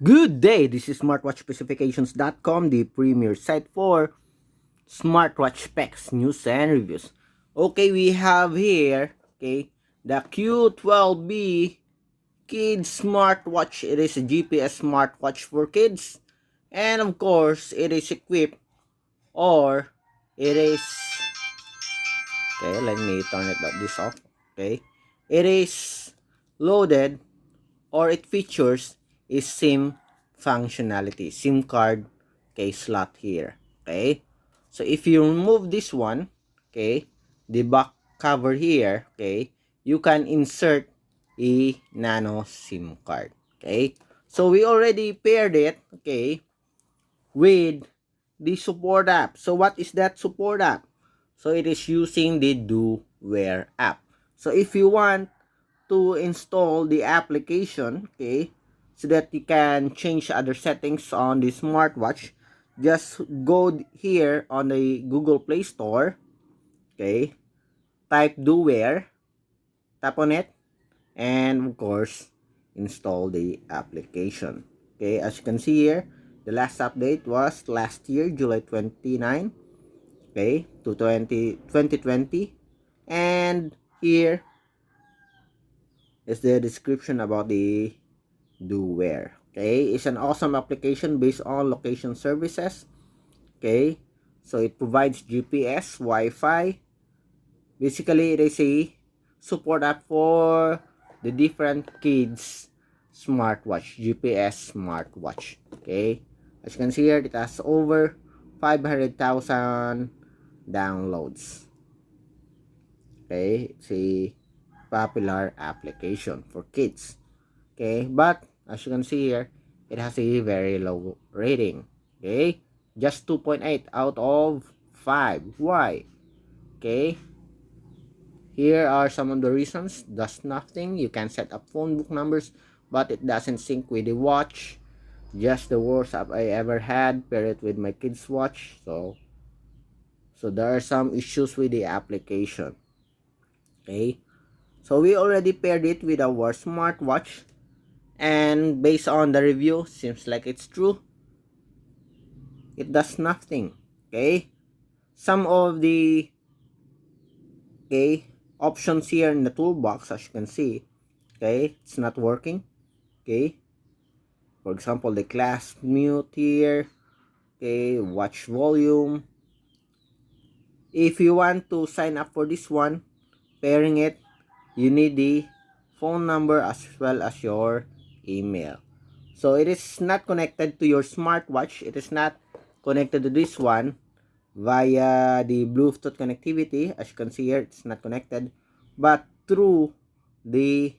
Good day, this is smartwatchspecifications.com, the premier site for smartwatch specs, news, and reviews. Okay, we have here, the Q12B Kids Smartwatch. It is a GPS smartwatch for kids. And of course, it is equipped or it is, okay, let me turn this off, okay. It is loaded or it features a SIM functionality, SIM card, slot here, okay. So if you remove this one, okay, the back cover here, okay, you can insert a nano SIM card, okay. So we already paired it, okay, with the support app. So what is that support app? So it is using the DoWear app. So if you want to install the application, okay, so that you can change other settings on the smartwatch, just go here on the Google Play Store, okay, type DoWear, tap on it, and of course install the application. Okay, as you can see here, the last update was last year, July 29, okay, to 2020, and here is the description about the DoWear. Okay, it's an awesome application based on location services. Okay, so it provides GPS, Wi-Fi. Basically, it is a support app for the different kids smartwatch, GPS smartwatch. Okay, as you can see here, it has over 500,000 downloads. Okay, it's a popular application for kids. Okay, but as you can see here, it has a very low rating. Okay, just 2.8 out of 5. Why? Okay, here are some of the reasons. Does nothing. You can set up phone book numbers, but it doesn't sync with the watch. Just the worst app I ever had. Pair it with my kids' watch. So there are some issues with the application. Okay, so we already paired it with our smartwatch, and based on the review, seems like it's true. It does nothing. Okay, some of the options here in the toolbox, as you can see, okay, it's not working. Okay, for example, the class mute here, okay, watch volume. If you want to sign up for this one, pairing it, you need the phone number as well as your email. So it is not connected to your smartwatch. It is not connected to this one via the Bluetooth connectivity. As you can see here, it's not connected, but through the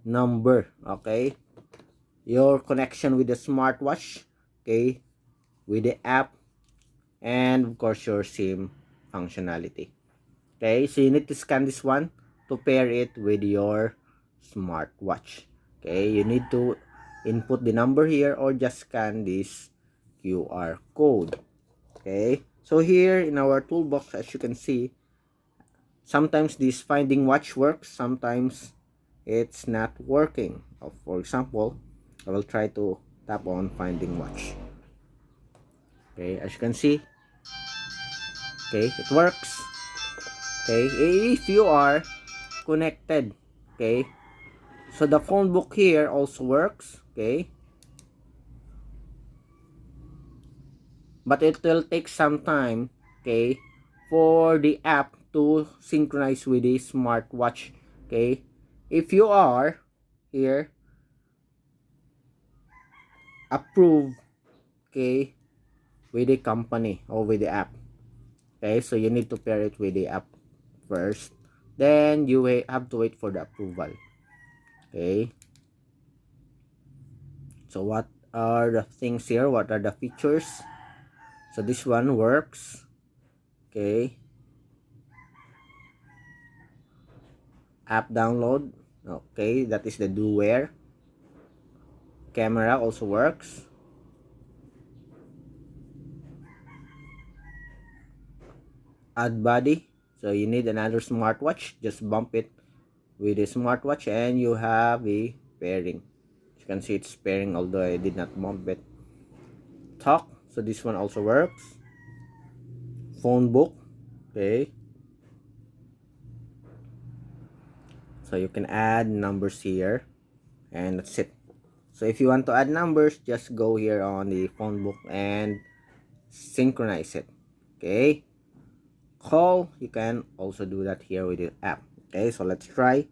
number, okay, your connection with the smartwatch, okay, with the app, and of course your SIM functionality. Okay, so you need to scan this one to pair it with your smartwatch. Okay, you need to input the number here or just scan this QR code. Okay, so here in our toolbox, as you can see, sometimes this finding watch works, sometimes it's not working. For example, I will try to tap on finding watch. Okay, as you can see, okay, it works. Okay, if you are connected, okay, so the phone book here also works. Okay, but it will take some time, okay, for the app to synchronize with the smartwatch. Okay, if you are here approved, okay, with the company or with the app, okay, so you need to pair it with the app first, then you have to wait for the approval. Okay, so what are the things here, what are the features? So this one works. Okay, app download, okay, that is the DoWear. Camera also works. Add body, so you need another smartwatch, just bump it with a smartwatch and you have a pairing. As you can see it's pairing, although I did not move it. Talk, so this one also works. Phone book, okay, so you can add numbers here, and that's it. So if you want to add numbers, just go here on the phone book and synchronize it. Okay, call, you can also do that here with the app. Okay, so let's try.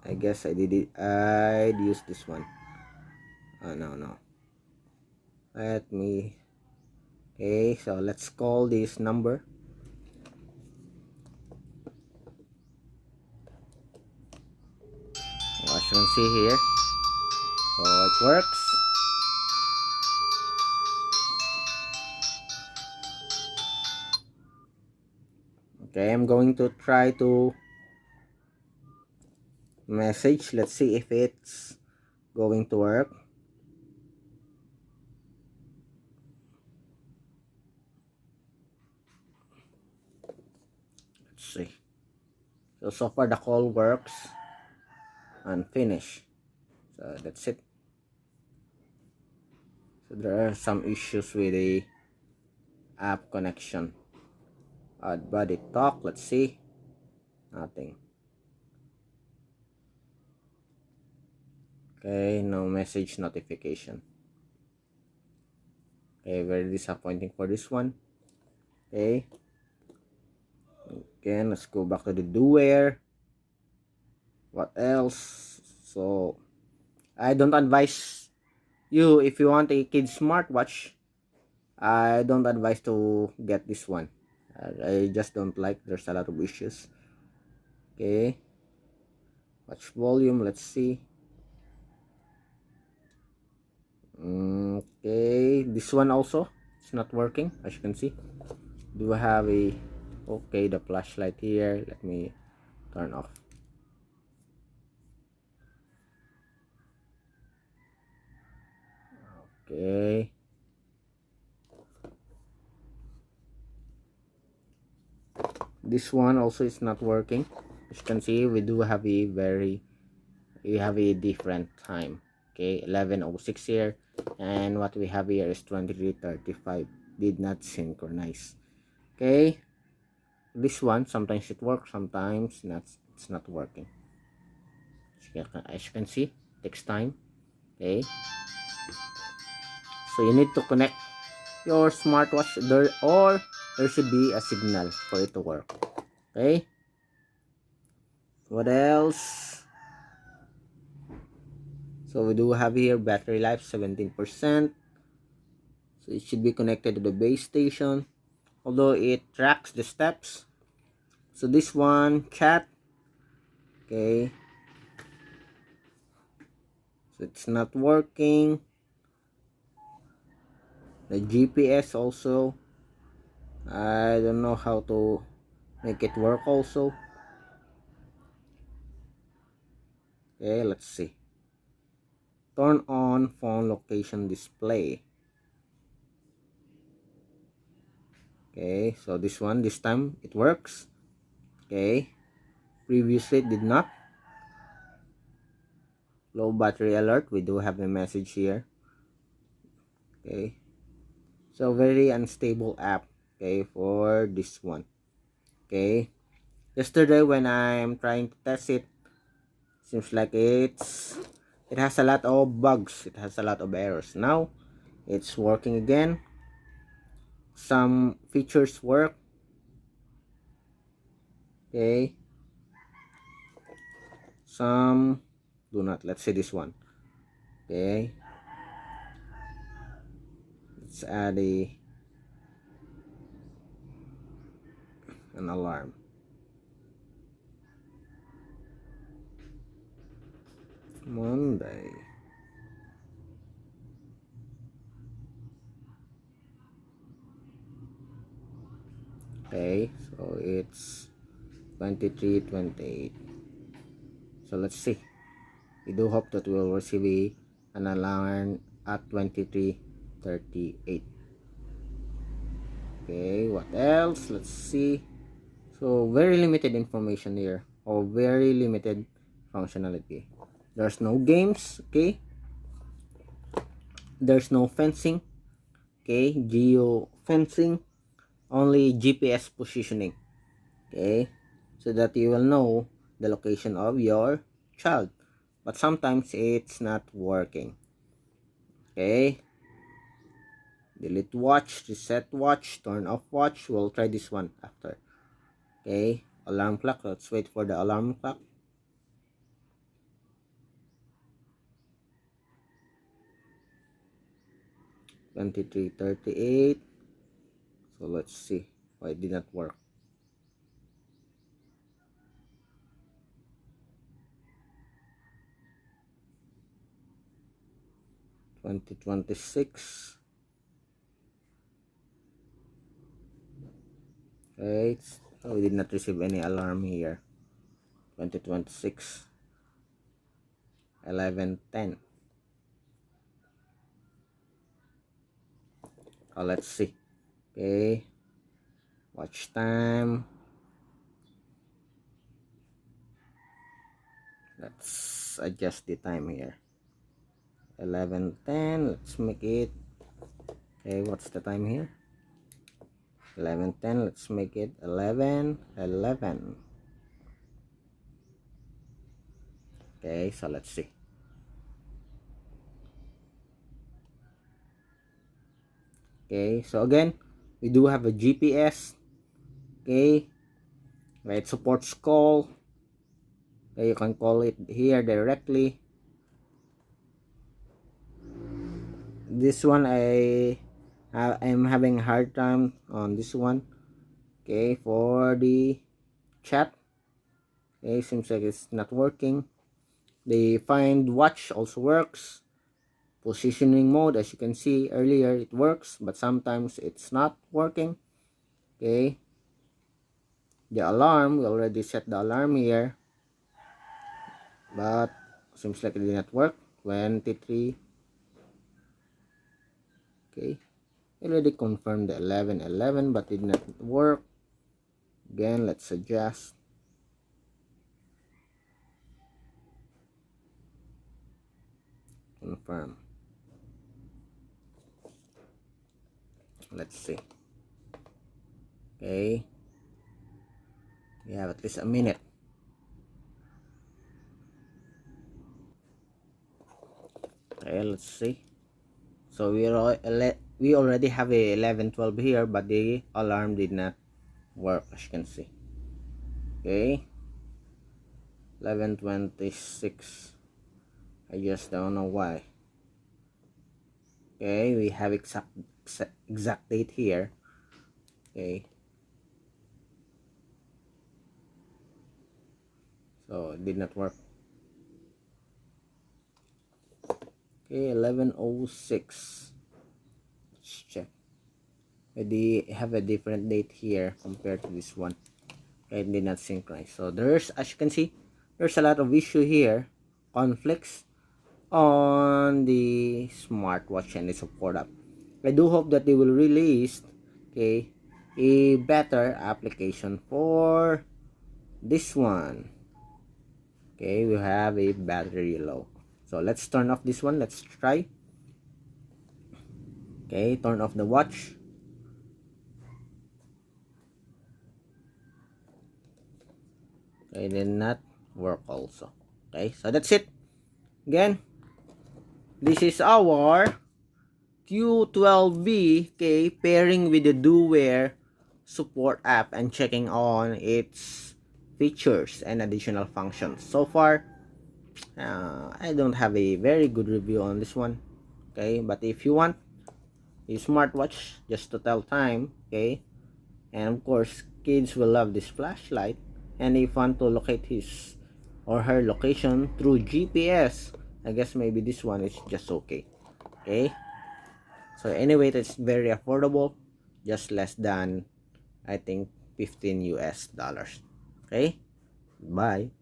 I guess I'd use this one. No, let me. Okay, so let's call this number. As you can see here, so it works. Okay, I'm going to try to message. Let's see if it's going to work. Let's see. So far the call works and finish. So that's it. So there are some issues with the app connection. Add body talk. Let's see. Nothing. Okay, no message notification. Okay, very disappointing for this one. Okay. Again, let's go back to the doer. What else? So I don't advise you, if you want a kid smartwatch, I don't advise to get this one. I just don't like, there's a lot of issues. Okay, watch volume, let's see. Okay, this one also, it's not working, as you can see. Do I have a, okay, the flashlight here, let me turn off. Okay, this one also is not working. As you can see, we do have a different time. Okay, 11:06 here, and what we have here is 23:35. Did not synchronize. Okay, this one sometimes it works, sometimes not. It's not working. As you can see, takes time. Okay, so you need to connect your smartwatch there, or there should be a signal for it to work. Okay, what else? So we do have here battery life 17%. So it should be connected to the base station, although it tracks the steps. So this one, chat. Okay, so it's not working. The GPS also, I don't know how to make it work also. Okay, let's see. Turn on phone location display. Okay, so this one, this time it works. Okay, previously it did not. Low battery alert, we do have a message here. Okay, so very unstable app, okay, for this one. Okay, yesterday when I'm trying to test it, seems like it has a lot of bugs, it has a lot of errors. Now it's working again. Some features work. Okay, some do not. Let's see this one. Okay, let's add an alarm. Monday. Okay, so it's 23:28. So let's see. We do hope that we'll receive an alarm at 23:38. Okay, what else? Let's see. So very limited information here. or very limited functionality. There's no games, okay? There's no fencing, okay? Geo fencing, only GPS positioning, okay? So that you will know the location of your child. But sometimes it's not working, okay? Delete watch, reset watch, turn off watch. We'll try this one after. Okay, alarm clock. Let's wait for the alarm clock. $23.38. So let's see why it did not work. $20.26. Right. So we did not receive any alarm here. 2026. 11:10. Let's see. Okay. Watch time. Let's adjust the time here. 11:10. Let's make it. Okay, what's the time here? 11:10. Let's make it 11:11. Okay, so let's see. Okay, so again, we do have a GPS. Okay, it supports call. Okay, you can call it here directly. This one I'm having a hard time on this one. Okay, for the chat. Okay, seems like it's not working. The find watch also works. Positioning mode, as you can see earlier, it works, but sometimes it's not working. Okay, the alarm, we already set the alarm here, but seems like it did not work. 23. Okay, already confirmed the 11:11, but it did not work. Again, let's adjust. Confirm. Let's see. Okay, we have at least a minute. Okay, let's see. So we already have a 11:12 here, but the alarm did not work, as you can see. Okay, 11:26. I just don't know why. Okay, we have exact date here. Okay, so it did not work. Okay, 11:06. Let's check. They have a different date here compared to this one. Okay, it did not synchronize. So there's, as you can see, there's a lot of issue here, conflicts on the smartwatch and the support app. I do hope that they will release, okay, a better application for this one. Okay, we have a battery low. So let's turn off this one. Let's try. Okay, turn off the watch. Okay, did not work also. Okay, so that's it. Again, this is our Q12B, okay, pairing with the DoWear support app and checking on its features and additional functions. So far, I don't have a very good review on this one. Okay, but if you want a smartwatch just to tell time, okay, and of course kids will love this flashlight, and if you want to locate his or her location through GPS, I guess maybe this one is just okay. Okay, so anyway, it's very affordable, just less than, I think, 15 US dollars. Okay, bye.